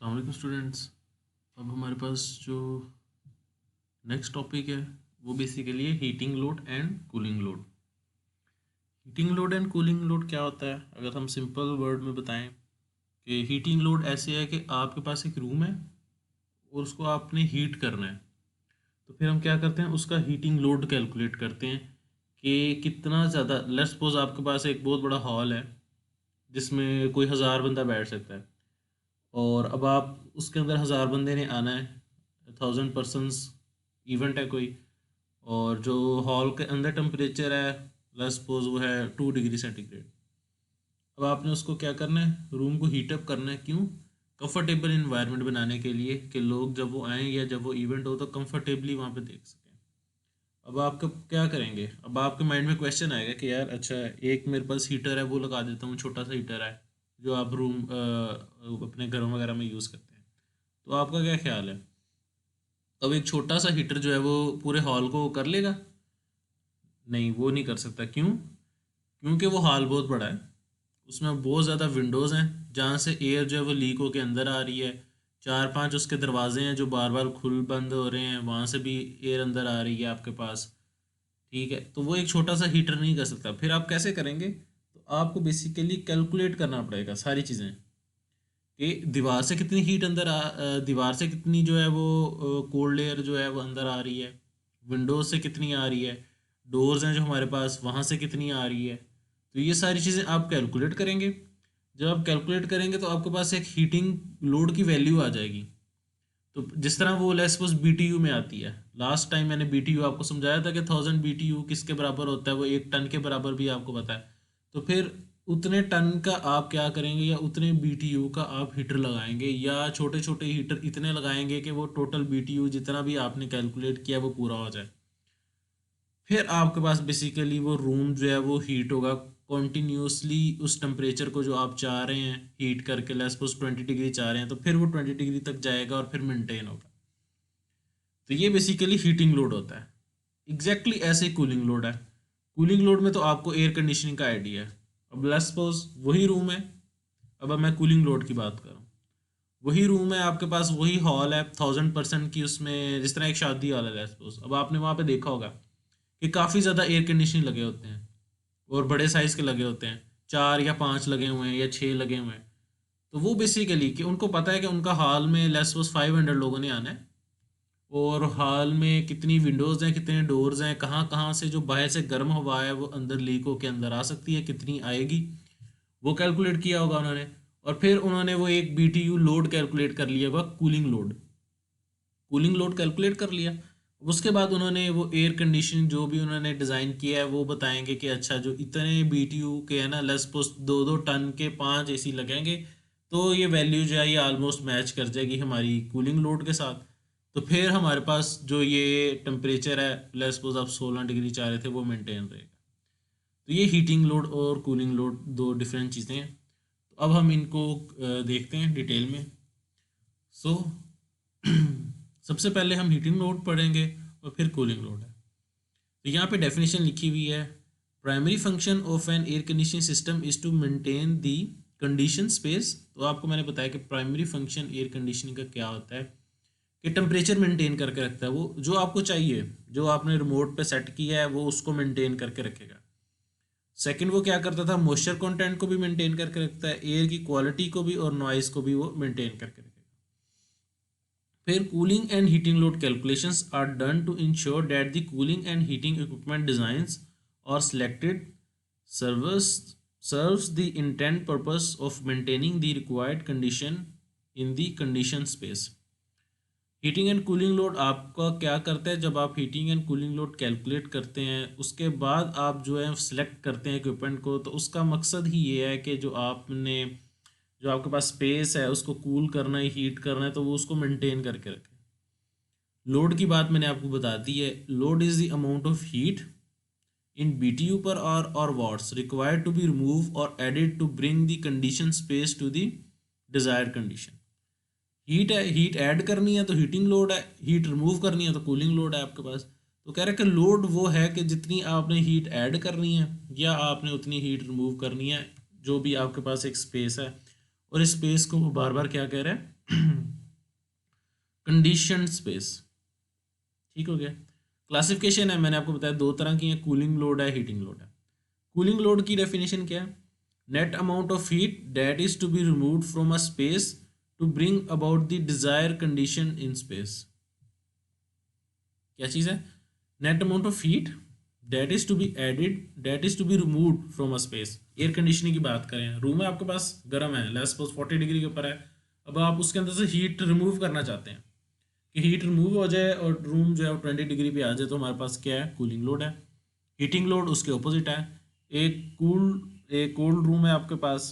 अस्सलाम वालेकुम स्टूडेंट्स। अब हमारे पास जो नेक्स्ट टॉपिक है वो बेसिकली है heating load and cooling load. Heating load and cooling load क्या होता है? अगर हम सिंपल वर्ड में बताएं कि हीटिंग लोड ऐसे है कि आपके पास एक रूम है और उसको आपने हीट करना है, तो फिर हम क्या करते हैं, उसका हीटिंग लोड कैलकुलेट करते हैं कि कितना ज़्यादा। लेट्स सपोज आपके पास एक बहुत बड़ा हॉल है जिसमें कोई 1000 बंदा बैठ सकता है, और अब आप उसके अंदर 1000 बंदे ने आना है, 1000 पर्सनस इवेंट है कोई, और जो हॉल के अंदर टेम्परेचर है लेट्स सपोज वो है 2 डिग्री सेंटीग्रेड। अब आपने उसको क्या करना है, रूम को हीटअप करना है। क्यों? कंफर्टेबल इन्वायरमेंट बनाने के लिए कि लोग जब वो आएँ या जब वो इवेंट हो तो कंफर्टेबली वहाँ पे देख सकें। अब आप क्या करेंगे, अब आपके माइंड में क्वेश्चन आएगा कि यार अच्छा, एक मेरे पास हीटर है वो लगा देता हूँ, छोटा सा हीटर है जो आप रूम अपने घरों वगैरह में यूज़ करते हैं। तो आपका क्या ख्याल है, अब एक छोटा सा हीटर जो है वो पूरे हॉल को कर लेगा? नहीं, वो नहीं कर सकता। क्यों? क्योंकि वो हॉल बहुत बड़ा है, उसमें बहुत ज़्यादा विंडोज़ हैं जहाँ से एयर जो है वो लीक होके अंदर आ रही है। 4-5 उसके दरवाजे हैं जो बार बार खुल बंद हो रहे हैं, वहाँ से भी एयर अंदर आ रही है आपके पास। ठीक है, तो वो एक छोटा सा हीटर नहीं कर सकता। फिर आप कैसे करेंगे? तो आपको बेसिकली कैलकुलेट करना पड़ेगा सारी चीज़ें कि दीवार से कितनी हीट अंदर दीवार से कितनी जो है वो कोल्ड एयर जो है वो अंदर आ रही है, विंडोज से कितनी आ रही है, डोर्स हैं जो हमारे पास वहाँ से कितनी आ रही है। तो ये सारी चीज़ें आप कैलकुलेट करेंगे। जब आप कैलकुलेट करेंगे तो आपके पास एक हीटिंग लोड की वैल्यू आ जाएगी। तो जिस तरह वो लेट्स सपोज BTU में आती है, लास्ट टाइम मैंने BTU आपको समझाया था कि 1000 BTU किसके बराबर होता है, वो 1 टन के बराबर भी आपको पता है। तो फिर उतने टन का आप क्या करेंगे, या उतने BTU का आप हीटर लगाएंगे, या छोटे छोटे हीटर इतने लगाएंगे कि वो टोटल BTU जितना भी आपने कैलकुलेट किया वो पूरा हो जाए। फिर आपके पास बेसिकली वो रूम जो है वो हीट होगा कॉन्टीन्यूसली उस टेम्परेचर को जो आप चाह रहे हैं हीट करके। लेट्स सपोज 20 डिग्री चाह रहे हैं तो फिर वो 20 डिग्री तक जाएगा और फिर मेंटेन होगा। तो ये बेसिकली हीटिंग लोड होता है। एग्जैक्टली ऐसे ही कूलिंग लोड है। कूलिंग लोड में तो आपको एयर कंडीशनिंग का आइडिया है। अब लेट्स सपोज वही रूम है, अब मैं कूलिंग लोड की बात करूँ, वही रूम है आपके पास, वही हॉल है 1000 पर्सन की, उसमें जिस तरह एक शादी हॉल है लेट्स सपोज। अब आपने वहाँ पे देखा होगा कि काफ़ी ज़्यादा एयर कंडीशनिंग लगे होते हैं और बड़े साइज़ के लगे होते हैं, 4 या 5 लगे हुए हैं या 6 लगे हुए हैं। तो वो बेसिकली कि उनको पता है कि उनका हॉल में लेट्स सपोज 500 लोगों ने आना है, और हॉल में कितनी विंडोज़ हैं, कितने डोर्स हैं, कहाँ कहाँ से जो बाहर से गर्म हवा है वो अंदर लीक होके अंदर आ सकती है, कितनी आएगी, वो कैलकुलेट किया होगा उन्होंने। और फिर उन्होंने वो एक BTU लोड कैलकुलेट कर लिया होगा, cooling load. Cooling load calculate कर लिया, उसके बाद उन्होंने वो एयर कंडीशनिंग जो भी उन्होंने डिज़ाइन किया है वो बताएंगे कि अच्छा जो इतने BTU के है ना, लेट्स सपोज 2-2 टन के 5 AC लगेंगे, तो ये वैल्यू जो है ये ऑलमोस्ट मैच कर जाएगी हमारी कूलिंग लोड के साथ। तो फिर हमारे पास जो ये टेम्परेचर है, लेट्स सपोज आप 16 डिग्री चाह रहे थे, वो मेंटेन रहेगा। तो ये हीटिंग लोड और कूलिंग लोड दो डिफरेंट चीज़ें हैं। तो अब हम इनको देखते हैं डिटेल में। सो सबसे पहले हम हीटिंग लोड पढ़ेंगे और फिर कूलिंग लोड है। तो यहाँ पे डेफिनेशन लिखी हुई है, primary function of an air conditioning system is to maintain the condition space. तो आपको मैंने बताया कि प्राइमरी फंक्शन एयर कंडीशनिंग का क्या होता है, कि टेम्परेचर मेंटेन करके रखता है, वो जो आपको चाहिए, जो आपने रिमोट पे सेट किया है वो उसको मेंटेन करके रखेगा। सेकंड, वो क्या करता था, मॉइस्चर कंटेंट को भी मेंटेन करके रखता है, एयर की क्वालिटी को भी और नॉइस को भी वो मेंटेन करके रखेगा। फिर cooling and heating load calculations are done to ensure that the cooling and heating equipment designs or selected serves serves the intent purpose of maintaining the required condition in the condition space. Heating and cooling load आपका क्या करता है, जब आप heating and cooling load calculate करते हैं उसके बाद आप जो है सिलेक्ट करते हैं इक्विपमेंट को, तो उसका मकसद ही ये है कि जो आपके पास स्पेस है उसको कूल करना है, हीट करना है, तो वो उसको मेंटेन करके रखे। लोड की बात मैंने आपको बता दी है, load is the amount of heat in BTU per hour और watts required to be remove और added to bring the condition space to the desired condition. Heat है, हीट ऐड करनी है तो हीटिंग लोड है, हीट रिमूव करनी है तो कूलिंग लोड है आपके पास। तो कह रहे हैं कि लोड वो है कि जितनी आपने हीट ऐड करनी है या आपने उतनी हीट रिमूव करनी है, जो भी आपके पास एक स्पेस है, और इस स्पेस को वो बार बार क्या कह रहे हैं कंडीशनड स्पेस। ठीक हो गया। क्लासिफिकेशन है, मैंने आपको बताया 2 तरह की है, कूलिंग लोड है, हीटिंग लोड है। कूलिंग लोड की डेफिनेशन क्या है? Net amount of heat that is to be removed from a space to bring about the desire condition in space. क्या चीज़ है? Net amount of heat that is to be added that is to be removed from a space. Air conditioning की बात करें, room है आपके पास, गर्म है, लेट्स सपोज 40 डिग्री के ऊपर है, अब आप उसके अंदर से हीट रिमूव करना चाहते हैं कि हीट रिमूव हो जाए और रूम जो है वो 20 डिग्री पे आ जाए, तो हमारे पास क्या है? कूलिंग लोड है। हीटिंग लोड उसके ऑपोजिट है। एक कोल्ड रूम है आपके पास,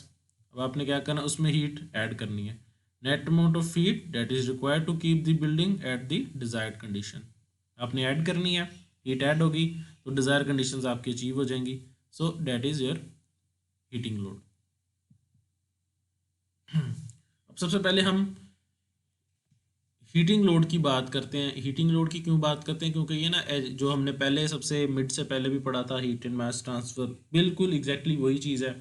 अब आपने क्या करना, उसमें हीट ऐड करनी है। Net amount of heat that is required to keep the building at the desired condition. आपने ऐड करनी है, हीट ऐड होगी तो डिजायर कंडीशंस आपकी अचीव हो जाएंगी। So that is your heating load. अब सबसे पहले हम हीटिंग लोड की बात करते हैं। हीटिंग लोड की क्यों बात करते हैं? क्योंकि ये ना जो हमने पहले सबसे मिड से पहले भी पढ़ा था, हीट एंड मास ट्रांसफ़र, बिल्कुल एग्जैक्टली वही चीज़ है।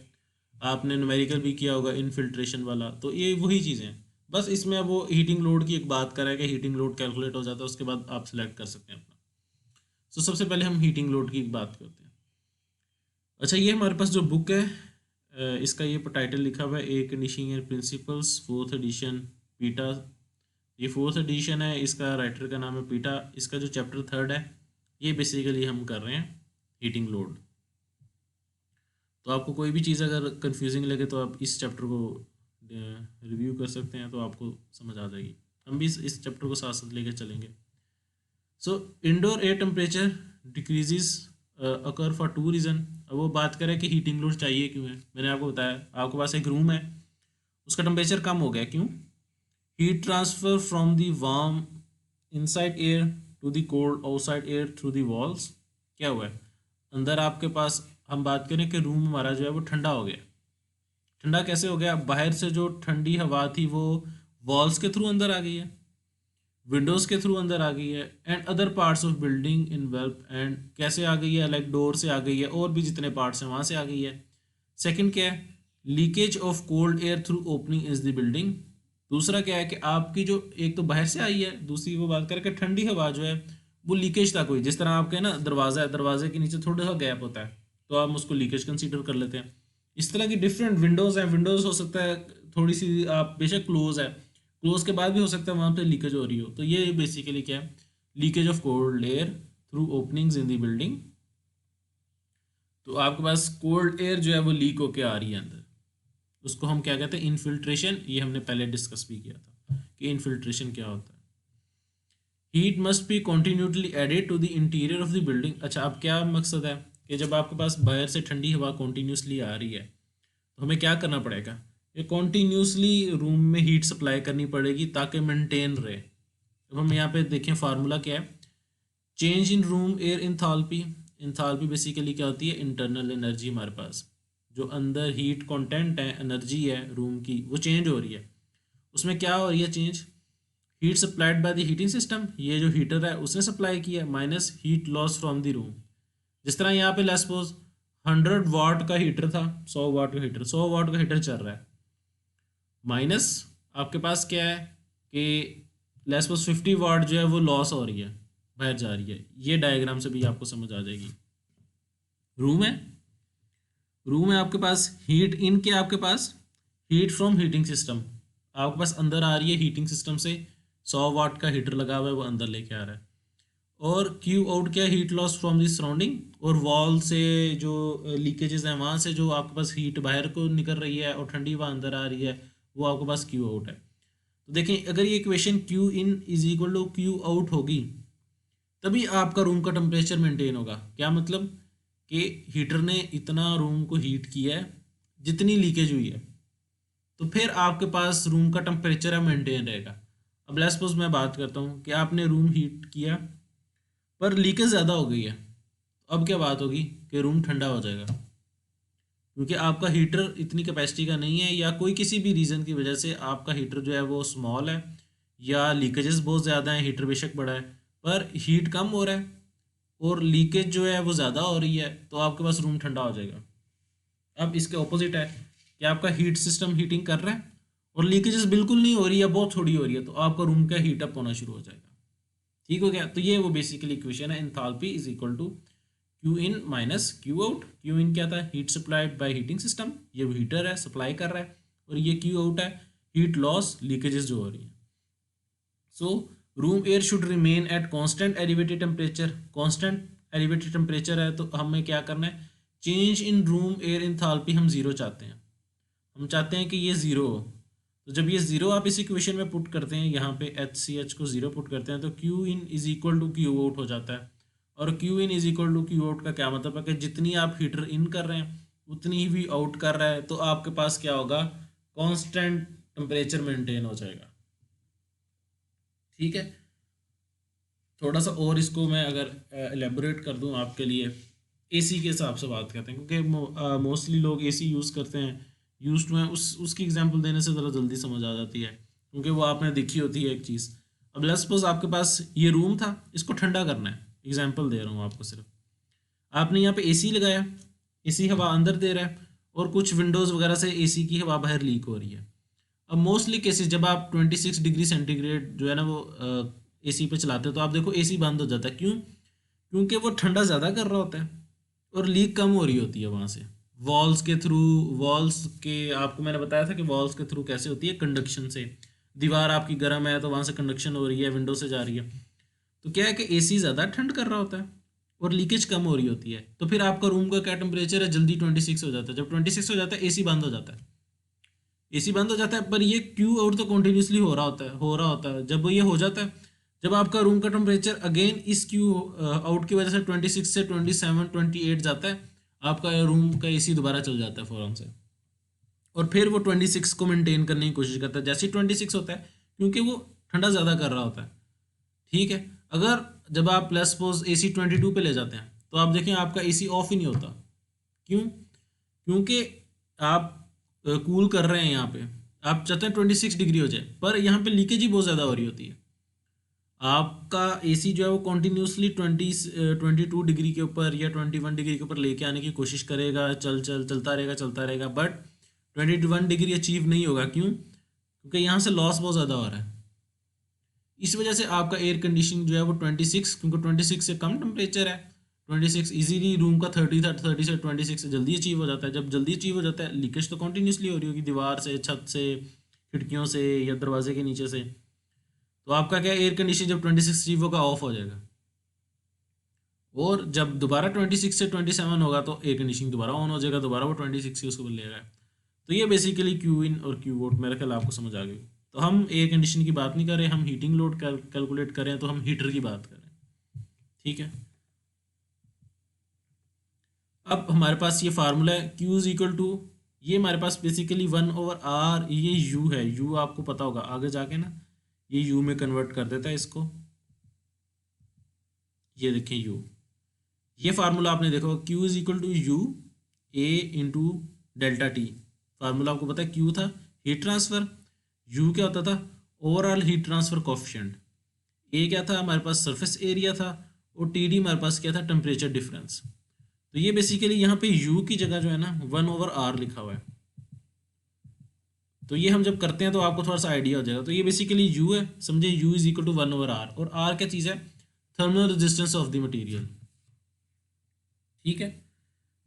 आपने न्यूमेरिकल भी किया होगा इनफिल्ट्रेशन वाला, तो ये वही चीज़ें हैं। बस इसमें अब वो हीटिंग लोड की एक बात कर रहा है कि हीटिंग लोड कैलकुलेट हो जाता है, उसके बाद आप सिलेक्ट कर सकते हैं अपना। तो सबसे पहले हम हीटिंग लोड की बात करते हैं। अच्छा, ये हमारे पास जो बुक है, इसका ये टाइटल लिखा हुआ है, air conditioning and principles, 4th edition, Pita. ये 4th एडिशन है, इसका राइटर का नाम है पीटा। इसका जो चैप्टर 3rd है, ये बेसिकली हम कर रहे हैं हीटिंग लोड। तो आपको कोई भी चीज़ अगर कंफ्यूजिंग लगे तो आप इस चैप्टर को रिव्यू कर सकते हैं, तो आपको समझ आ जाएगी। हम भी इस चैप्टर को साथ साथ लेके चलेंगे। So indoor air temperature decreases occur for 2 reason. अब वो बात करें कि हीटिंग लोड चाहिए क्यों है। मैंने आपको बताया, आपके पास एक रूम है, उसका टेम्परेचर कम हो गया, क्यों? Heat transfer from the warm inside air to the cold outside air through the walls. क्या हुआ है? अंदर आपके पास हम बात करें कि रूम हमारा जो है वो ठंडा हो गया। ठंडा कैसे हो गया? बाहर से जो ठंडी हवा थी वो वॉल्स के थ्रू अंदर आ गई है, विंडोज़ के थ्रू अंदर आ गई है, and other parts of building involve. And कैसे आ गई है? लाइक डोर से आ गई है, और भी जितने पार्ट्स हैं वहाँ से आ गई है। सेकंड क्या है? Leakage of cold air through opening is the building. दूसरा क्या है कि आपकी जो एक तो बाहर से आई है, दूसरी वो बात करके ठंडी हवा जो है वो लीकेज तक हुई। जिस तरह आपके ना दरवाज़ा है, दरवाजे के नीचे थोड़ा सा गैप होता है, तो आप उसको लीकेज कंसीडर कर लेते हैं। इस तरह की डिफरेंट विंडोज़ हैं, विंडोज़ हो सकता है थोड़ी सी आप बेशक क्लोज है, क्लोज के बाद भी हो सकता है वहाँ पे लीकेज हो रही हो। तो ये बेसिकली क्या है? Leakage of cold air through openings in the building. तो आपके पास कोल्ड एयर जो है वो लीक होके आ रही है अंदर, उसको हम क्या कहते हैं? इनफिल्ट्रेशन। ये हमने पहले डिस्कस भी किया था कि इनफिल्ट्रेशन क्या होता है। Heat must be continuously added to the interior of the building. अच्छा, अब क्या मकसद है कि जब आपके पास बाहर से ठंडी हवा कॉन्टीन्यूसली आ रही है, तो हमें क्या करना पड़ेगा? ये कॉन्टीन्यूसली रूम में हीट सप्लाई करनी पड़ेगी ताकि मेंटेन रहे। अब हम यहाँ पे देखें फार्मूला क्या है। Change in room air enthalpy. Enthalpy basically क्या होती है? Internal energy. हमारे पास जो अंदर हीट कंटेंट है, एनर्जी है रूम की, वो चेंज हो रही है। उसमें क्या हो रही है change? Heat supplied by the heating system, ये जो हीटर है उसने सप्लाई किया, minus heat loss from the room. जिस तरह यहाँ पे लेट्स सपोज 100 वाट का हीटर था, 100 वाट का हीटर, 100 वाट का हीटर चल रहा है, माइनस आपके पास क्या है कि लेट्स सपोज 50 वाट जो है वो लॉस हो रही है, बाहर जा रही है। ये डायग्राम से भी आपको समझ आ जाएगी। रूम है, रूम है आपके पास, हीट इन के आपके पास हीट फ्रॉम हीटिंग सिस्टम आपके पास अंदर आ रही है हीटिंग सिस्टम से। 100 वाट का हीटर लगा हुआ है, वो अंदर लेके आ रहा है। और क्यू आउट क्या है? Heat loss from the surrounding. और वॉल से जो लीकेजेस हैं वहाँ से जो आपके पास हीट बाहर को निकल रही है और ठंडी हवा अंदर आ रही है, वो आपके पास क्यू आउट है। तो देखें, अगर ये equation Q in is equal to Q out होगी, तभी आपका रूम का टेम्परेचर मेंटेन होगा। क्या मतलब? कि हीटर ने इतना रूम को हीट किया है जितनी लीकेज हुई है, तो फिर आपके पास रूम का टेम्परेचर है मेंटेन रहेगा। अब लेट्स सपोज मैं बात करता हूँ कि आपने रूम हीट किया पर लीकेज ज़्यादा हो गई है, तो अब क्या बात होगी कि रूम ठंडा हो जाएगा, क्योंकि आपका हीटर इतनी कैपेसिटी का नहीं है, या कोई किसी भी रीज़न की वजह से आपका हीटर जो है वो स्मॉल है, या लीकेजेस बहुत ज़्यादा हैं, हीटर बेशक बड़ा है पर हीट कम हो रहा है और लीकेज जो है वो ज़्यादा हो रही है, तो आपके पास रूम ठंडा हो जाएगा। अब इसके ऑपोजिट है कि आपका हीट सिस्टम हीटिंग कर रहा है और लीकेजेस बिल्कुल नहीं हो रही है, बहुत थोड़ी हो रही है, तो आपका रूम का हीट अप होना शुरू हो जाएगा। ठीक हो गया। तो ये वो बेसिकली इक्वेशन है, enthalpy is equal to Q in minus Q out. Q in क्या था, heat supplied by heating system, ये हीटर है सप्लाई कर रहा है, और ये क्यू आउट है हीट लॉस लीकेजेस जो हो रही है। So room air should remain at constant elevated temperature. Constant elevated temperature है तो हमें क्या करना है, change in room air enthalpy हम जीरो चाहते हैं, हम चाहते हैं कि ये ज़ीरो हो। तो जब ये ज़ीरो आप इस इक्वेशन में पुट करते हैं, यहाँ पे एच सी एच को ज़ीरो पुट करते हैं, तो Q in is equal to Q out हो जाता है। और Q in is equal to Q out का क्या मतलब है कि जितनी आप हीटर इन कर रहे हैं उतनी ही भी आउट कर रहा है, तो आपके पास क्या होगा, कांस्टेंट टेम्परेचर मेंटेन हो जाएगा। ठीक है, थोड़ा सा और इसको मैं अगर एलेबोरेट कर दूं आपके लिए, एसी के हिसाब से बात करते हैं, क्योंकि मोस्टली लोग एसी यूज़ करते हैं, यूज टू हैं, उसकी एग्जांपल देने से ज़रा जल्दी समझ आ जाती है, क्योंकि वो आपने देखी होती है एक चीज़। अब लेट्स सपोज आपके पास ये रूम था, इसको ठंडा करना है, एग्जांपल दे रहा हूँ आपको सिर्फ। आपने यहाँ पे एसी लगाया, एसी हवा अंदर दे रहा है, और कुछ विंडोज़ वगैरह से एसी की हवा बाहर लीक हो रही है। अब मोस्टली केसेस जब आप 26 डिग्री सेंटीग्रेड जो है ना वो एसी पे चलाते हो, तो आप देखो एसी बंद हो जाता है। क्यों? क्योंकि वो ठंडा ज़्यादा कर रहा होता है और लीक कम हो रही होती है वहाँ से, वॉल्स के थ्रू। वॉल्स के आपको मैंने बताया था कि वॉल्स के थ्रू कैसे होती है, कंडक्शन से। दीवार आपकी गर्म है तो वहाँ से कंडक्शन हो रही है, विंडो से जा रही है, तो क्या है कि एसी ज़्यादा ठंड कर रहा होता है और लीकेज कम हो रही होती है। तो फिर आपका रूम का क्या टेम्परेचर है, जल्दी 26 हो जाता है। जब 26 हो जाता है एसी बंद हो जाता है, एसी बंद हो जाता है, पर ये क्यू आउट तो कंटिन्यूसली हो रहा होता है। जब ये हो जाता है, जब आपका रूम का टेम्परेचर अगेन इस क्यू आउट की वजह से 26 से 27 28 जाता है, आपका रूम का एसी दोबारा चल जाता है फ़ौरन से, और फिर वो 26 को मेंटेन करने की कोशिश करता है। जैसे ही 26 होता है, क्योंकि वो ठंडा ज़्यादा कर रहा होता है। ठीक है, अगर जब आप प्लस सपोज एसी 22 पे ले जाते हैं, तो आप देखें आपका एसी ऑफ ही नहीं होता। क्यों? क्योंकि आप कूल कर रहे हैं, यहाँ पे आप चाहते हैं 26 डिग्री हो जाए, पर यहाँ पे लीकेज ही बहुत ज़्यादा हो रही होती है। आपका एसी जो है वो कॉन्टीन्यूसली 22 डिग्री के ऊपर या 21 डिग्री के ऊपर लेके आने की कोशिश करेगा, चलता रहेगा, बट 21 डिग्री अचीव नहीं होगा। क्यों? क्योंकि यहाँ से लॉस बहुत ज़्यादा हो रहा है। इस वजह से आपका एयर कंडीशनिंग जो है वो 26, क्योंकि 26 से कम टेम्परेचर है, 26 इजीली रूम का 30 से 26 से जल्दी अचीव हो जाता है। जब जल्दी अचीव हो जाता है, लीकेज तो कंटिन्यूसली हो रही होगी दीवार से, छत से, खिड़कियों से या दरवाजे के नीचे से, तो आपका क्या एयर कंडीशन जब 26 अचीव होगा ऑफ हो जाएगा। और जब दोबारा 26 से 27 होगा तो एयर कंडीशनिंग दोबारा ऑन हो जाएगा, दोबारा वो 26 उसको लेगा। तो ये बेसिकली क्यू इन और क्यू आउट, मेरे ख्याल आपको समझ आ गई। तो हम एयर कंडीशन की बात नहीं कर रहे, हम हीटिंग लोड कैलकुलेट कर रहे हैं, तो हम हीटर की बात कर रहे हैं। ठीक है, अब हमारे पास ये फार्मूला है Q इज इक्वल टू, ये हमारे पास बेसिकली 1/R, ये U है, U आपको पता होगा आगे जाके ना ये U में कन्वर्ट कर देता है इसको। ये देखें U, ये फार्मूला आपने देखा होगा, Q is equal to U A into delta T. Formula आपको पता है, Q था हीट ट्रांसफ़र, U क्या होता था, overall heat transfer coefficient, A क्या था हमारे पास सरफेस एरिया था, और TD हमारे पास क्या था, टेम्परेचर डिफरेंस। तो ये बेसिकली यहाँ पे U की जगह जो है ना 1/R लिखा हुआ है। तो ये हम जब करते हैं तो आपको थोड़ा सा आइडिया हो जाएगा। तो ये बेसिकली U है, समझे, U is equal to 1/R, और R क्या चीज़ है, thermal resistance of the material. ठीक है,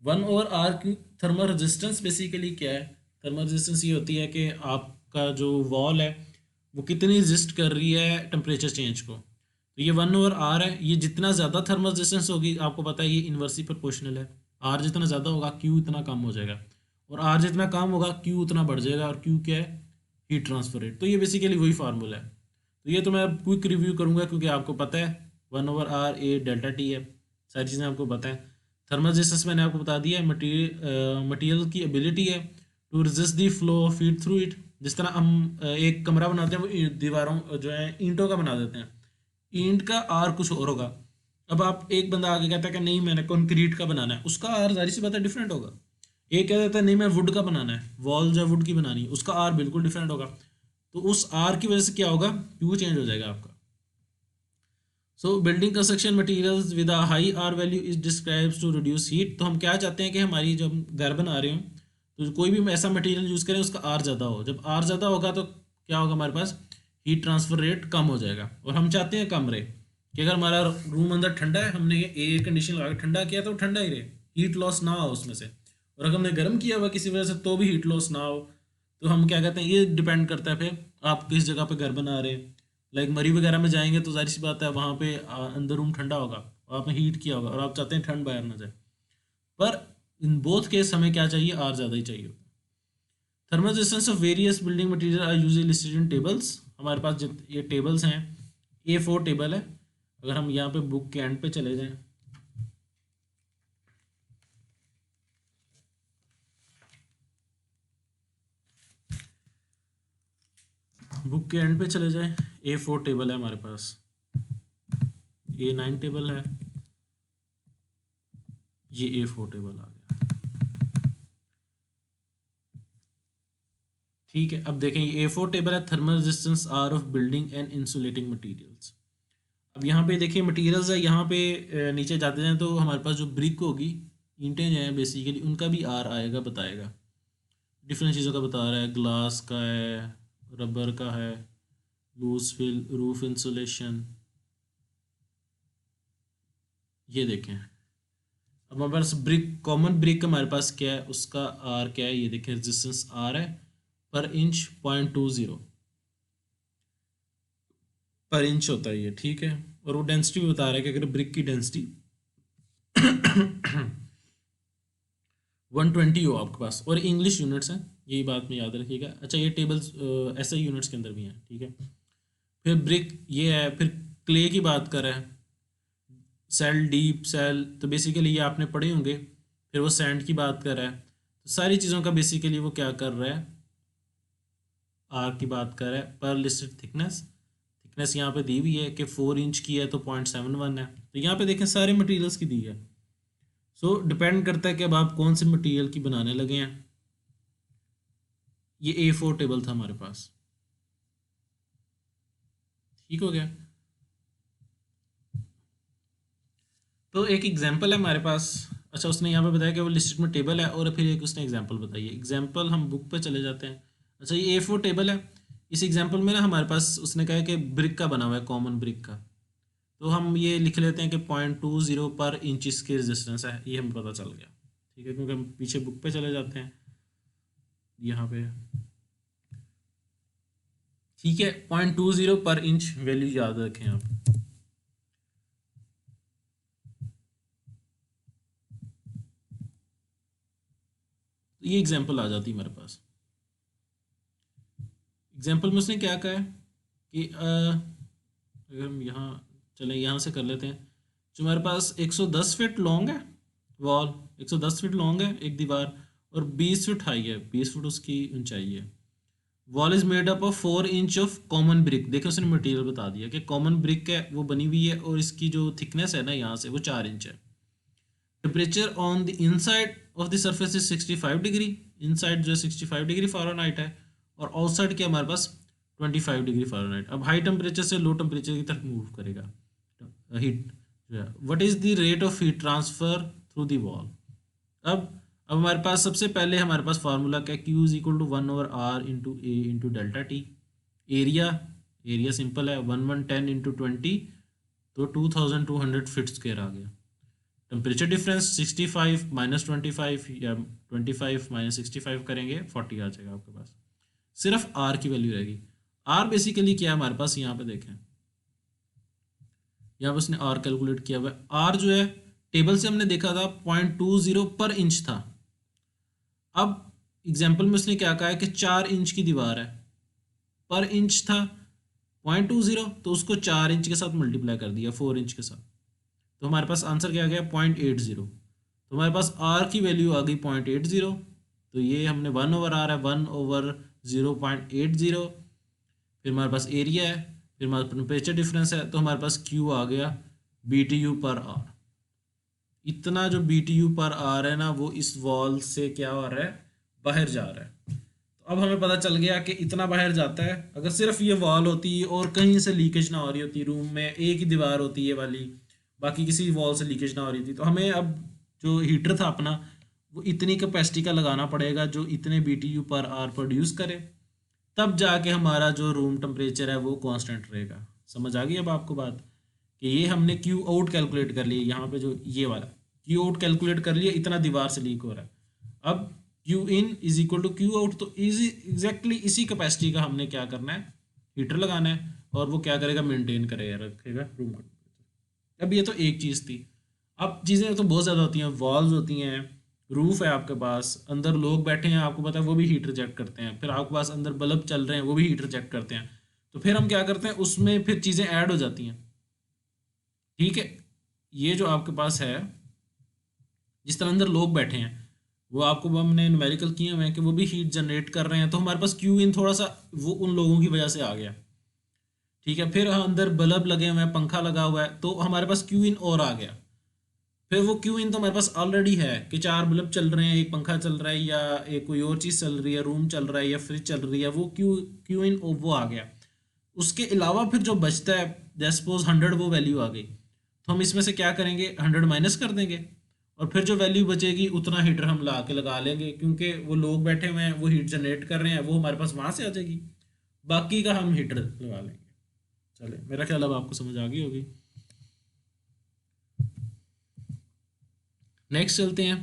1/R की थर्मल रेजिस्टेंस बेसिकली क्या है, थर्मल रेजिस्टेंस ये होती है कि आपका जो वॉल है वो कितनी रेजिस्ट कर रही है टेम्परेचर चेंज को। तो ये 1/R है, ये जितना ज़्यादा थर्मल रेजिस्टेंस होगी, आपको पता है ये इन्वर्सली प्रोपोर्शनल है, R जितना ज़्यादा होगा Q इतना कम हो जाएगा, और R जितना कम होगा Q उतना बढ़ जाएगा, और Q क्या है, हीट ट्रांसफर रेट। तो ये बेसिकली वही फार्मूला है। तो ये तो मैं क्विक रिव्यू करूँगा क्योंकि आपको पता है 1/R A डेल्टा टी है, सारी चीज़ें आपको पता है। थर्मल रेजिस्टेंस मैंने आपको बता दिया है, मटेरियल की एबिलिटी है to resist the flow of heat through it. जिस तरह हम एक कमरा बनाते हैं, वो दीवारों जो है ईंटों का बना देते हैं, ईंट का आर कुछ और होगा। अब आप एक बंदा आगे कहता है कि नहीं मैंने कंक्रीट का बनाना है, उसका आर जाहिर सी बात है डिफरेंट होगा। एक कह देता है नहीं मैं वुड का बनाना है, वॉल जो है वुड की बनानी है, उसका आर बिल्कुल डिफरेंट होगा। तो उस आर की वजह से क्या होगा, क्यू चेंज हो जाएगा आपका। So building construction materials with a high R value is describes to reduce heat. तो हम क्या चाहते हैं कि हमारी जो हम घर बना रहे हो तो कोई भी ऐसा मटेरियल यूज़ करें उसका आर ज़्यादा हो, जब आर ज़्यादा होगा तो क्या होगा, हमारे पास हीट ट्रांसफर रेट कम हो जाएगा, और हम चाहते हैं कम रहे, कि अगर हमारा रूम अंदर ठंडा है, हमने एयर कंडीशन लगा के ठंडा किया तो ठंडा ही रहे, हीट लॉस ना हो उसमें से, और अगर हमने गर्म किया हुआ किसी वजह से तो भी हीट लॉस ना हो। तो हम क्या कहते हैं, ये डिपेंड करता है फिर आप किस जगह पे घर बना रहे हैं। लाइक मरी वगैरह में जाएंगे तो जाहिर सी बात है वहाँ पे अंदर रूम ठंडा होगा और आपने हीट किया होगा और आप चाहते हैं ठंड बाहर ना जाए, पर इन बोथ केस हमें क्या चाहिए, आर ज़्यादा ही चाहिए होता है। Thermal resistance of various building material are usually listed in tables. हमारे पास ये टेबल्स हैं, A4 टेबल है। अगर हम यहाँ पे बुक के एंड पे चले जाएं, बुक के एंड पे चले जाएं, A4 टेबल है हमारे पास, A9 टेबल है, ये A4 टेबल आ गया। ठीक है, अब देखें ये A4 टेबल है, thermal resistance R of building and insulating materials. अब यहाँ पे देखिए मटेरियल्स है, यहाँ पे नीचे जाते हैं तो हमारे पास जो ब्रिक होगी, ईंटें जो हैं बेसिकली, उनका भी आर आएगा, बताएगा डिफरेंट चीज़ों का बता रहा है, ग्लास का है, रबर का है, लूज फिल, रूफ इंसुलेशन। ये देखें, अब हमारे पास ब्रिक, कॉमन ब्रिक हमारे पास क्या है, उसका आर क्या है, ये देखें रेजिस्टेंस आर है पर इंच 0.20 पर इंच होता है ये, ठीक है। और वो डेंसिटी भी बता रहा है कि अगर ब्रिक की डेंसिटी 120 हो आपके पास, और इंग्लिश यूनिट्स हैं, यही बात में याद रखिएगा। अच्छा, ये टेबल्स ऐसे यूनिट्स के अंदर भी हैं, ठीक है। फिर ब्रिक ये है, फिर क्ले की बात कर रहा है, सेल, डीप सेल, तो बेसिकली ये आपने पढ़े होंगे। फिर वो सैंड की बात कर रहा है, तो सारी चीज़ों का बेसिकली वो क्या कर रहा है, आर की बात कर रहा है। पर लिस्टेड थिकनेस, थिकनेस यहाँ पे दी हुई है कि 4 इंच की है तो 0.71 है, तो यहाँ पे देखें सारे मटेरियल्स की दी है। सो डिपेंड करता है कि अब आप कौन से मटेरियल की बनाने लगे हैं। ये A4 टेबल था हमारे पास, ठीक हो गया। तो एक एग्जांपल है हमारे पास। अच्छा, उसने यहाँ पे बताया कि वो लिस्टेड में टेबल है, और फिर एक उसने एग्जांपल बताई है। एग्जांपल हम बुक पे चले जाते हैं। अच्छा, ये A4 टेबल है, इस एग्जांपल में ना हमारे पास उसने कहा है कि ब्रिक का बना हुआ है, कॉमन ब्रिक का। तो हम ये लिख लेते हैं कि 0.20 पर इंच इसकी रेजिस्टेंस है, ये हमें पता चल गया, ठीक है, क्योंकि हम पीछे बुक पे चले जाते हैं यहाँ पे, ठीक है। 0.20 पर इंच वैल्यू याद रखें आप। तो ये एग्जांपल आ जाती है हमारे पास। एग्जांपल में उसने क्या कहा है कि अगर हम यहाँ चलें, यहाँ से कर लेते हैं। जो हमारे पास 110 फीट लॉन्ग है वॉल, 110 फीट लॉन्ग है एक दीवार, और 20 फीट हाई है, 20 फीट उसकी ऊंचाई है। Wall is made up of 4 inch of common brick. देखो उसने मटेरियल बता दिया कि कॉमन ब्रिक है वो बनी हुई है, और इसकी जो थिकनेस है ना यहाँ से, वो 4 इंच है। Temperature on the inside of the surface is 65 degree, inside जो है 65 डिग्री फ़ारेनहाइट है, और आउटसाइड क्या हमारे पास 25 डिग्री फ़ारेनहाइट। अब हाई टेम्परेचर से लो टेम्परेचर की तरफ मूव करेगा हीट जो है। What is the rate of heat transfer through the wall. अब हमारे पास सबसे पहले हमारे पास फार्मूला क्या, Q is equal to 1/r into A into delta T. Area, area simple है, 1110 इंटू 20, तो 2200 फीट स्क्वायर आ गया। टेम्परेचर डिफरेंस 65 माइनस 25, या 25 माइनस 65 करेंगे 40 आ जाएगा आपके पास। सिर्फ आर की वैल्यू रहेगी। आर बेसिकली क्या है हमारे पास, यहाँ पे देखें, यहाँ पे उसने आर कैलकुलेट किया हुआ है। आर जो है टेबल से हमने देखा था 0.20 पर इंच था। अब एग्जाम्पल में उसने क्या कहा है कि 4 इंच की दीवार है, पर इंच था 0.20, तो उसको 4 इंच के साथ मल्टीप्लाई कर दिया 4 इंच के साथ, तो हमारे पास आंसर क्या आ गया 0.80। तो हमारे पास आर की वैल्यू आ गई 0.80, तो ये हमने 1/r है, 1/0.80। फिर हमारे पास एरिया है, फिर हमारे पास टेम्परेचर डिफरेंस है, तो हमारे पास क्यू आ गया BTU पर आर। इतना जो BTU पर आर है ना, वो इस वॉल से क्या हो रहा है, बाहर जा रहा है। तो अब हमें पता चल गया कि इतना बाहर जाता है। अगर सिर्फ ये वॉल होती और कहीं से लीकेज ना हो रही होती, रूम में एक ही दीवार होती है वाली, बाकी किसी वॉल से लीकेज ना हो रही थी, तो हमें अब जो हीटर था अपना, वो इतनी कैपेसिटी का लगाना पड़ेगा जो इतने BTU पर आवर प्रोड्यूस करे, तब जाके हमारा जो रूम टेम्परेचर है वो कांस्टेंट रहेगा। समझ आ गई अब आपको बात, कि ये हमने क्यू आउट कैलकुलेट कर लिया, यहाँ पे जो ये वाला क्यू आउट कैलकुलेट कर लिया, इतना दीवार से लीक हो रहा है। अब Q in is equal to Q out, तो इजी एग्जैक्टली इसी कैपेसिटी का हमने क्या करना है, हीटर लगाना है, और वो क्या करेगा, मेंटेन करेगा, रखेगा रूम का। अब ये तो एक चीज़ थी। अब चीज़ें तो बहुत ज़्यादा होती हैं, वॉल्स होती हैं, रूफ है आपके पास, अंदर लोग बैठे हैं, आपको पता है वो भी हीट रिजेक्ट करते हैं, फिर आपके पास अंदर बल्ब चल रहे हैं, वो भी हीट रिजेक्ट करते हैं। तो फिर हम क्या करते हैं, उसमें फिर चीज़ें ऐड हो जाती हैं। ठीक है, ये जो आपके पास है, जिस तरह अंदर लोग बैठे हैं, वो आपको हमने न्यूमेरिकल किए हुए हैं कि वो भी हीट जनरेट कर रहे हैं, तो हमारे पास क्यू इन थोड़ा सा वो उन लोगों की वजह से आ गया। ठीक है, फिर अंदर बल्ब लगे हुए हैं, पंखा लगा हुआ है, तो हमारे पास क्यू इन और आ गया। फिर वो क्यू इन तो हमारे पास ऑलरेडी है कि 4 बल्ब चल रहे हैं, एक पंखा चल रहा है, या एक कोई और चीज़ चल रही है, रूम चल रहा है या फ्रिज चल रही है, वो क्यू इन वो आ गया। उसके अलावा फिर जो बचता है, जैसे सपोज 100 वो वैल्यू आ गई, तो हम इसमें से क्या करेंगे, 100 माइनस कर देंगे, और फिर जो वैल्यू बचेगी उतना हीटर हम ला के लगा लेंगे, क्योंकि वो लोग बैठे हुए हैं, वो हीट जनरेट कर रहे हैं, वो हमारे पास वहाँ से आ जाएगी, बाकी का हम हीटर लगा लेंगे। चले, मेरा ख्याल अब आपको समझ आ गई होगी। नेक्स्ट चलते हैं,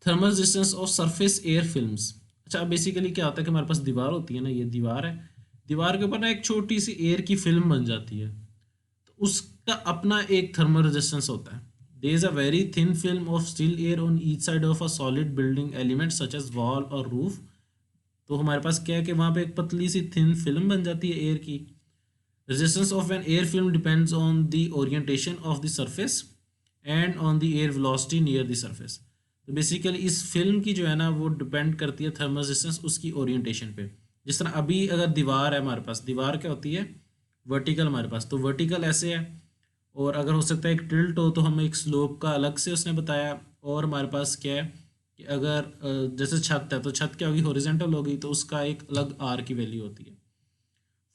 thermal resistance of surface air films. अच्छा, अब बेसिकली क्या होता है कि हमारे पास दीवार होती है ना, ये दीवार है, दीवार के ऊपर ना एक छोटी सी एयर की फिल्म बन जाती है, तो उसका अपना एक थर्मल रेजिस्टेंस होता है। There is a very thin film of still air on each side of a solid building element such as wall और रूफ। तो हमारे पास क्या है कि वहाँ पे एक पतली सी थिन फिल्म बन जाती है एयर की। Resistance of an air film depends on the orientation of the surface and on the air velocity near the surface. तो बेसिकली इस फिल्म की जो है ना, वो डिपेंड करती है थर्मल रेजिस्टेंस उसकी ओरिएंटेशन पे। जिस तरह अभी अगर दीवार है हमारे पास, दीवार क्या होती है, वर्टिकल हमारे पास, तो वर्टिकल ऐसे है, और अगर हो सकता है एक टिल्ट हो तो हमें एक स्लोप का अलग से उसने बताया। और हमारे पास क्या है कि अगर जैसे छत है, तो छत क्या होगी, हॉरिजॉन्टल होगी, तो उसका एक अलग आर की वैल्यू होती है।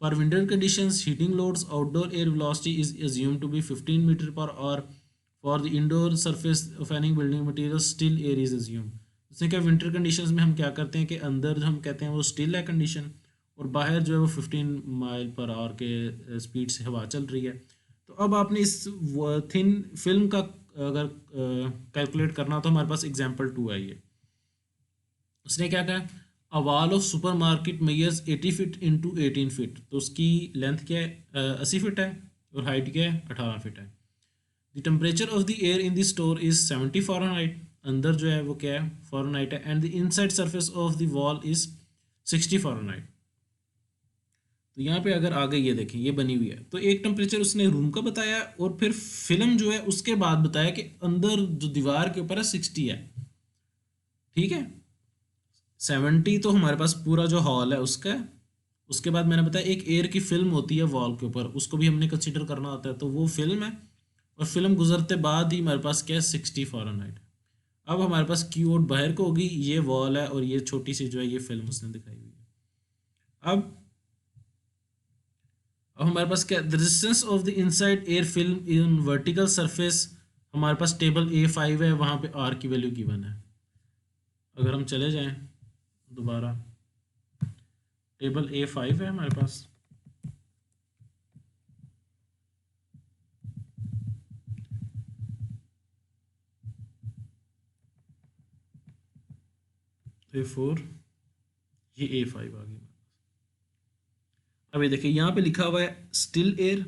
For winter conditions, heating loads, outdoor air velocity is assumed to be 15 meter per hour. For the indoor surface of any building material, still air is assumed. जैसे क्या विंटर कंडीशंस में हम क्या करते हैं कि अंदर जो हम कहते हैं वो स्टिल है कंडीशन, और बाहर जो है वो 15 माइल पर आवर के स्पीड से हवा चल रही है। तो अब आपने इस थिन फिल्म का अगर कैलकुलेट करना, तो हमारे पास एग्जाम्पल 2 है ये। उसने क्या कहा, a wall of super market measures 80 feet into 18 feet, तो उसकी लेंथ क्या है, 80 फीट है, और हाइट क्या है, 18 फीट है। The temperature of the air in the store is 70 Fahrenheit, अंदर जो है वो क्या है, फ़ारेनहाइट है, and the inside surface of the wall is 60 Fahrenheit. तो यहाँ पे अगर आगे ये देखें, ये बनी हुई है, तो एक टेम्परेचर उसने रूम का बताया, और फिर फिल्म जो है उसके बाद बताया कि अंदर जो दीवार के ऊपर है 60 है। ठीक है, 70 तो हमारे पास पूरा जो हॉल है उसका है। उसके बाद मैंने बताया एक एयर की फिल्म होती है वॉल के ऊपर, उसको भी हमने कंसीडर करना होता है, तो वो फिल्म है, और फिल्म गुजरते बाद ही हमारे पास क्या है, 60 फ़ारेनहाइट। अब हमारे पास क्यू आउट बाहर को होगी, ये वॉल है, और ये छोटी सी जो है ये फिल्म उसने दिखाई हुई है। अब हमारे पास क्या, the resistance of the inside air film in vertical surface, हमारे पास टेबल A5 है, वहाँ पे आर की वैल्यू गिवन है। अगर हम चले जाएं दोबारा, टेबल A5 है हमारे पास, A4, ये A5 आ गई। अब ये देखिए यहाँ पे लिखा हुआ है स्टिल एयर,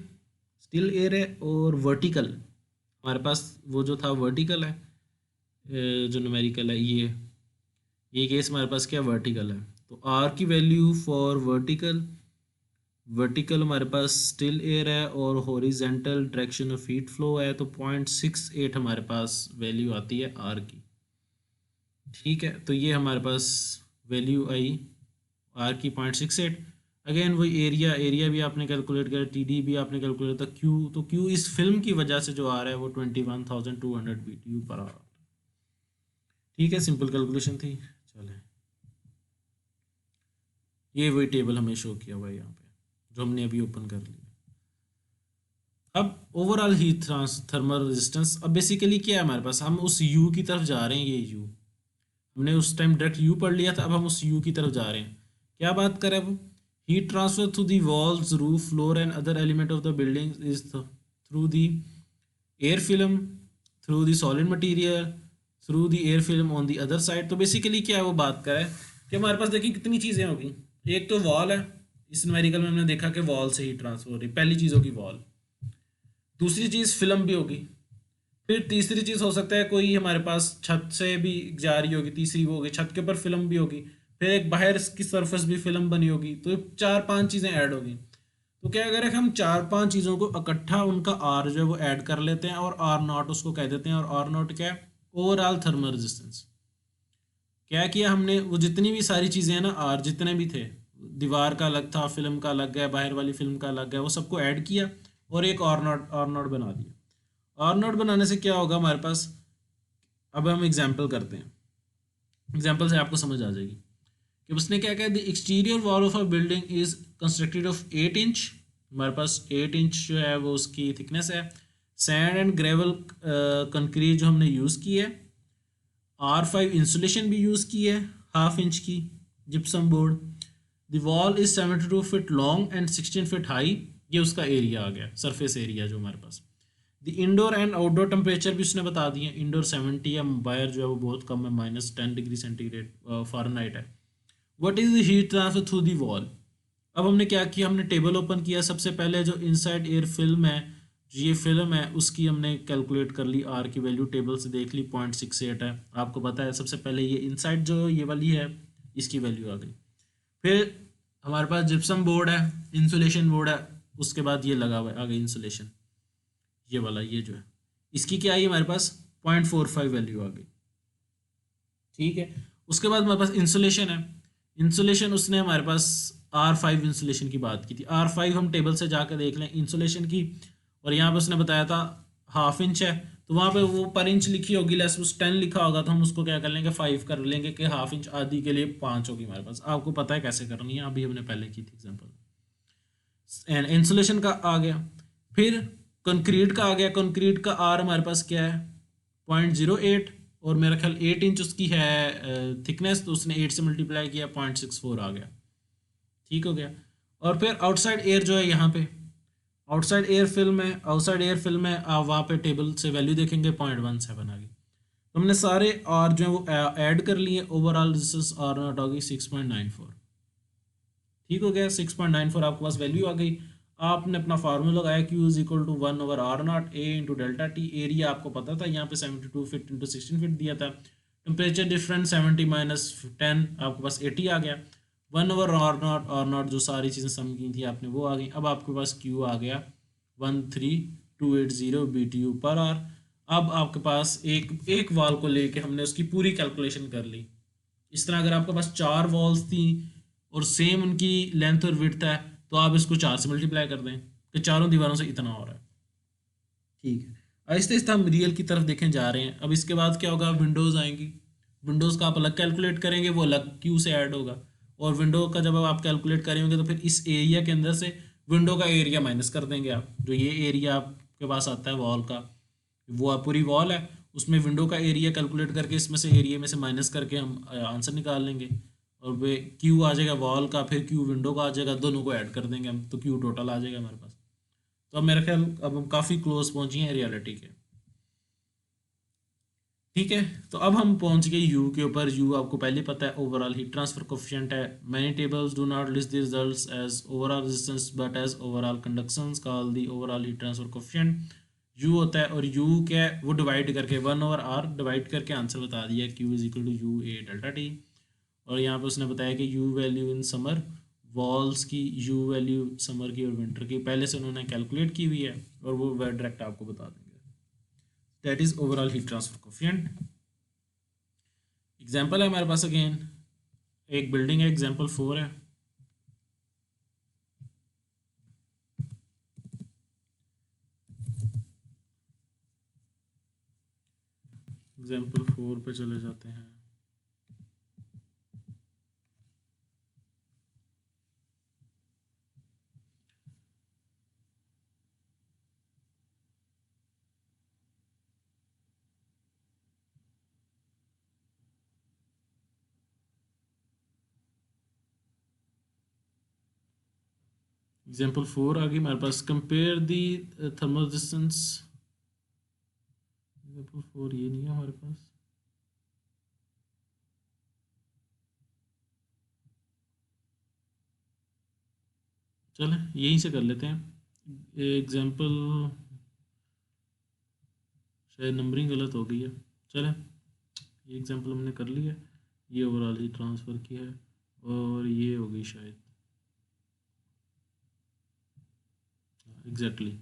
स्टिल एयर है, और वर्टिकल हमारे पास वो जो था वर्टिकल है, जो न्यूमेरिकल है ये केस हमारे पास क्या वर्टिकल है। तो आर की वैल्यू फॉर वर्टिकल, वर्टिकल हमारे पास स्टिल एयर है, और horizontal direction of heat flow है, तो 0.68 हमारे पास वैल्यू आती है आर की। ठीक है, तो ये हमारे पास वैल्यू आई आर की 0.68। अगेन वही एरिया, एरिया भी आपने कैलकुलेट किया, TD भी आपने कैलकुलेट किया, क्यू, तो क्यू इस फिल्म की वजह से जो आ रहा है वो 21,200 BTU पर आवर। ठीक है, सिंपल कैलकुलेशन थी। चले, ये वही टेबल हमें शो किया हुआ है यहाँ पे, जो हमने अभी ओपन कर लिया। अब ओवरऑल हीट थर्मल रेजिस्टेंस, अब बेसिकली क्या है हमारे पास, हम उस U की तरफ जा रहे हैं, ये U, हमने उस टाइम डायरेक्ट यू पढ़ लिया था, अब हम उस यू की तरफ जा रहे हैं। क्या बात करें अब, heat transfer through the walls, roof, floor and other element of the building is through the air film, through the solid material, through the air film on the other side. तो बेसिकली क्या है वो बात करें कि हमारे पास देखिए कितनी चीज़ें होगी। एक तो वॉल है, इस न्यूमेरिकल में हमने देखा कि वॉल से हीट ट्रांसफर हो रही, पहली चीज़ होगी वॉल। दूसरी चीज़ फिल्म भी होगी। फिर तीसरी चीज़ हो सकता है कोई हमारे पास छत से भी जा रही होगी, तीसरी वो होगी छत के ऊपर फिल्म भी होगी। फिर एक बाहर की सरफेस भी फिल्म बनी होगी, तो चार पांच चीज़ें ऐड होगी। तो क्या अगर हम चार पांच चीज़ों को इकट्ठा उनका आर जो है वो ऐड कर लेते हैं और आर नॉट उसको कह देते हैं, और आर नॉट क्या है, ओवरऑल थर्मल रेजिस्टेंस। क्या किया हमने, वो जितनी भी सारी चीज़ें हैं ना, आर जितने भी थे, दीवार का अलग था, फिल्म का अलग है, बाहर वाली फिल्म का अलग है, वो सबको ऐड किया और एक आर नॉट बना दिया। आर नॉट बनाने से क्या होगा हमारे पास, अब हम एग्जाम्पल करते हैं, एग्जाम्पल से आपको समझ आ जाएगी कि उसने क्या कहा, the exterior wall of a building is constructed of 8 inch. हमारे पास 8 इंच जो है वो उसकी थिकनेस है। सैंड एंड ग्रेवल कंक्रीट जो हमने यूज़ की है। R5 इंसुलेशन भी यूज़ की है, 1/2 इंच की gypsum board. The wall is 72 feet long and 16 feet high. ये उसका एरिया आ गया, सरफेस एरिया जो हमारे पास। The indoor and outdoor temperature भी उसने बता दिए, इंडोर 70 है, बाहर जो है वो बहुत कम है, -10 डिग्री सेंटीग्रेड फ़ारेनहाइट है। What is the heat transfer through the wall. अब हमने क्या किया, हमने टेबल ओपन किया, सबसे पहले जो इनसाइड एयर फिल्म है, जो ये फिल्म है उसकी हमने कैलकुलेट कर ली, आर की वैल्यू टेबल से देख ली, 0.68 है। आपको पता है सबसे पहले ये इनसाइड जो ये वाली है इसकी वैल्यू आ गई। फिर हमारे पास जिप्सम बोर्ड है, इंसुलेशन बोर्ड है, उसके बाद ये लगा हुआ है आगे इंसुलेशन, ये वाला ये जो है, इसकी क्या आई हमारे पास 0.45 वैल्यू आ गई। ठीक है, उसके बाद हमारे पास इंसुलेशन है। इंसुलेशन उसने हमारे पास R5 इंसुलेशन की बात की थी, R5 हम टेबल से जाकर देख लें इंसुलेशन की, और यहाँ पे उसने बताया था 1/2 इंच है, तो वहाँ पे वो पर इंच लिखी होगी, लेस उस 10 लिखा होगा, तो हम उसको क्या कर लेंगे 5 कर लेंगे कि 1/2 इंच आधी के लिए 5 होगी हमारे पास। आपको पता है कैसे करनी है, अभी हमने पहले की थी एग्जाम्पल। एंड इंसुलेशन का आ गया। फिर कंक्रीट का आ गया, कंक्रीट का आर हमारे पास क्या है 0.08, और मेरा ख्याल 8 इंच उसकी है थिकनेस, तो उसने 8 से मल्टीप्लाई किया, 0.64 आ गया। ठीक हो गया। और फिर आउटसाइड एयर जो है यहाँ पे आउटसाइड एयर फिल्म है, आउटसाइड एयर फिल्म है, आप वहाँ पे टेबल से वैल्यू देखेंगे 0.17 आ गई। तो हमने सारे आर जो है वो ऐड कर लिए, ओवरऑल रेजिस्टेंस आर नॉट होगी 6.94। ठीक हो गया, 6.94 आपके पास वैल्यू आ गई। आपने अपना फार्मूला लगाया, Q is equal to 1/R0 A into delta T. Area आपको पता था यहाँ पे 72 फीट इंटू 16 फीट दिया था। टेम्परेचर डिफरेंस 70 - 10 आपके पास 80 आ गया। 1/R0, R0 जो सारी चीज़ें सम की थी आपने वो आ गई। अब आपके पास क्यू आ गया 13280 BTU पर आवर। अब आपके पास एक एक वॉल को लेके हमने उसकी पूरी कैलकुलेशन कर ली। इस तरह अगर आपके पास 4 वॉल्स थी और सेम उनकी लेंथ और विड्थ है, तो आप इसको 4 से मल्टीप्लाई कर दें कि चारों दीवारों से इतना हो रहा है। ठीक है, आहिस्ते आहिस्ते हम रियल की तरफ देखें जा रहे हैं। अब इसके बाद क्या होगा, विंडोज़ आएंगी। विंडोज़ का आप अलग कैलकुलेट करेंगे, वो अलग क्यू से ऐड होगा। और विंडो का जब आप कैलकुलेट करेंगे तो फिर इस एरिया के अंदर से विंडो का एरिया माइनस कर देंगे आप, जो ये एरिया आपके पास आता है वॉल का, वो पूरी वॉल है, उसमें विंडो का एरिया कैलकुलेट करके इसमें से एरिया में से माइनस करके हम आंसर निकाल लेंगे। और वे क्यू आ जाएगा वॉल का, फिर क्यू विंडो का आ जाएगा, दोनों को ऐड कर देंगे हम, तो क्यू टोटल आ जाएगा हमारे पास। तो अब मेरा ख्याल अब हम काफ़ी क्लोज पहुंचे हैं रियलिटी के। ठीक है, तो अब हम पहुंच गए यू के ऊपर। यू आपको पहले पता है ओवरऑल हीट ट्रांसफर कोफिशिएंट है। Many tables do not list the results as overall resistance but as overall conductances, call the overall heat transfer coefficient. U होता है, और यू क्या है वो डिवाइड करके 1/R डिवाइड करके आंसर बता दिया, Q is equal to U A delta T. और यहाँ पे उसने बताया कि U value in summer, walls की यू वैल्यू समर की और विंटर की पहले से उन्होंने कैलकुलेट की हुई है, और वो डायरेक्ट आपको बता देंगे। That is overall heat transfer coefficient. Example है हमारे पास अगेन, एक बिल्डिंग है, एग्जाम्पल 4 है। एग्जाम्पल 4 पे चले जाते हैं। एग्जाम्पल 4 आ गई हमारे पास, compare the thermal resistance. Example 4 ये नहीं है हमारे पास। चलें यहीं से कर लेते हैं एग्जाम्पल, शायद नंबरिंग गलत हो गई है। चलें ये एग्जाम्पल हमने कर लिया, ये ओवरऑल ही ट्रांसफ़र किया है और ये हो गई शायद एग्जैक्टली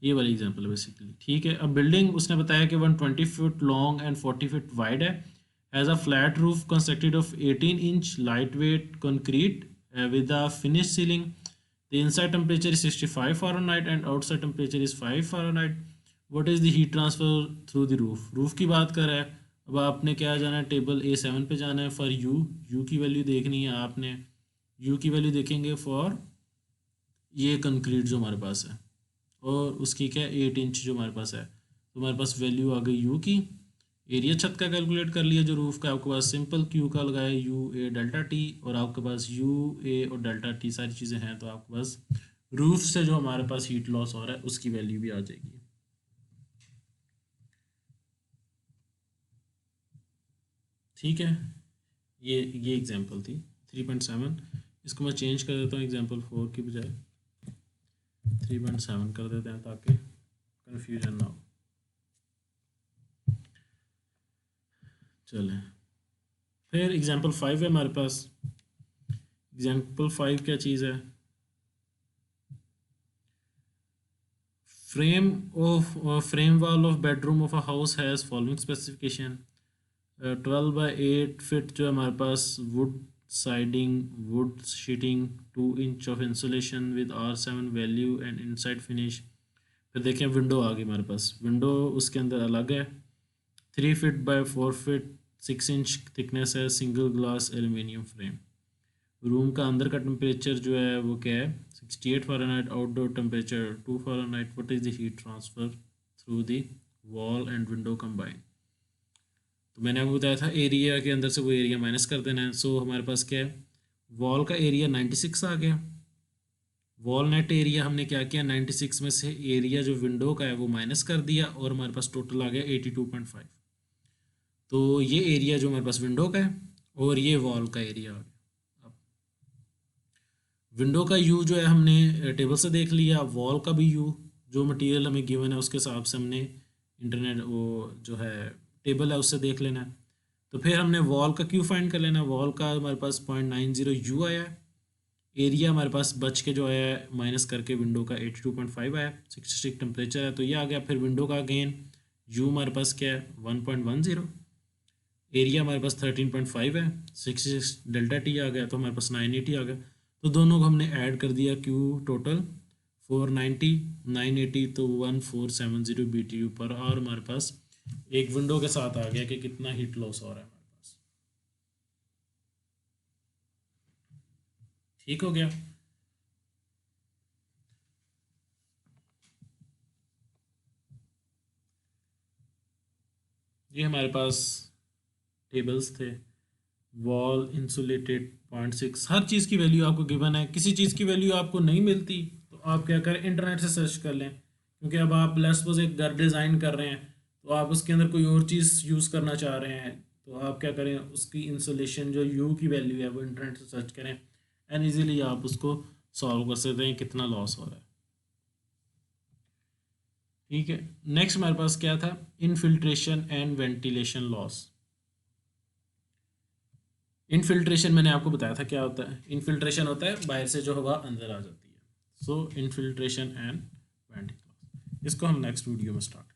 ये वाली एग्जांपल है बेसिकली। ठीक है, अब बिल्डिंग उसने बताया कि 120 feet long and 40 feet wide है, has a flat roof constructed of 18 inch light weight concrete with a finished ceiling. The inside temperature is 65 Fahrenheit and outside temperature is 5 Fahrenheit. What is the heat transfer through the roof? Roof की बात कर रहा है। अब आपने क्या जाना है, टेबल A7 पे जाना है फॉर यू की वैल्यू देखनी है आपने। यू की वैल्यू देखेंगे फॉर ये कंक्रीट जो हमारे पास है और उसकी क्या 8 इंच जो हमारे पास है, तो हमारे पास वैल्यू आ गई यू की। एरिया छत का कैलकुलेट कर लिया जो रूफ का, आपके पास सिंपल क्यू का लगाया यू ए डेल्टा टी, और आपके पास यू ए और डेल्टा टी सारी चीज़ें हैं, तो आपके पास रूफ से जो हमारे पास हीट लॉस हो रहा है उसकी वैल्यू भी आ जाएगी। ठीक है, ये एग्जांपल थी 3.7। इसको मैं चेंज कर देता हूँ, एग्जांपल 4 की बजाय 3.7 कर देते हैं ताकि कन्फ्यूजन ना हो। चलें फिर एग्जांपल 5 है हमारे पास। एग्जांपल 5 क्या चीज़ है, frame wall of bedroom of a house has following specification. 12 by 8 feet जो है हमारे पास, wood siding, wood sheeting, 2 inch of insulation with R7 value and inside finish. फिर देखें विंडो आ गई हमारे पास, विंडो उसके अंदर अलग है, 3 feet by 4 feet, 6 inch thickness है, single glass aluminium frame. Room का अंदर का टेम्परेचर जो है वो क्या है, 68 Fahrenheit, outdoor temperature 2 Fahrenheit. What is the heat transfer through the wall and window combine. तो मैंने आपको बताया था एरिया के अंदर से वो एरिया माइनस कर देना है। सो हमारे पास क्या है, वॉल का एरिया 96 आ गया, वॉल नेट एरिया हमने क्या किया 96 में से एरिया जो विंडो का है वो माइनस कर दिया और हमारे पास टोटल आ गया 82.5। तो ये एरिया जो हमारे पास विंडो का है और ये वॉल का एरिया आ गया। अब विंडो का यू जो है हमने टेबल से देख लिया, वॉल का भी यू जो मटेरियल हमें गिवन है उसके हिसाब से हमने इंटरनेट वो जो है टेबल है उससे देख लेना है। तो फिर हमने वॉल का क्यू फाइंड कर लेना, वॉल का हमारे पास 0.90 यू आया है, एरिया हमारे पास बच के जो है माइनस करके विंडो का 82.5 आया, 66 टेम्परेचर है तो ये आ गया। फिर विंडो का अगेन यू हमारे पास क्या है 1.10, एरिया हमारे पास 13.5 है, 66 डेल्टा टी आ गया तो हमारे पास 980 आ गया। तो दोनों को हमने ऐड कर दिया, क्यू टोटल 490, 980 तो 1470 BTU पर आवर हमारे पास एक विंडो के साथ आ गया कि कितना हीट लॉस हो रहा है हमारे पास। ठीक हो गया। ये हमारे पास टेबल्स थे, वॉल इंसुलेटेड 0.6, हर चीज़ की वैल्यू आपको गिवन है। किसी चीज़ की वैल्यू आपको नहीं मिलती तो आप क्या करें, इंटरनेट से सर्च कर लें, क्योंकि अब आप लेट्स सपोज एक घर डिज़ाइन कर रहे हैं तो आप उसके अंदर कोई और चीज़ यूज़ करना चाह रहे हैं, तो आप क्या करें, उसकी इंसुलेशन जो यू की वैल्यू है वो इंटरनेट से सर्च करें एंड ईजीली आप उसको सॉल्व कर सकते हैं कितना लॉस हो रहा है। ठीक है, नेक्स्ट हमारे पास क्या था, infiltration and ventilation loss. Infiltration मैंने आपको बताया था क्या होता है, इनफिल्ट्रेशन होता है बाहर से जो हवा अंदर आ जाती है। सो इनफिल्ट्रेशन एंड वेंटिलेशन, इसको हम नेक्स्ट वीडियो में स्टार्ट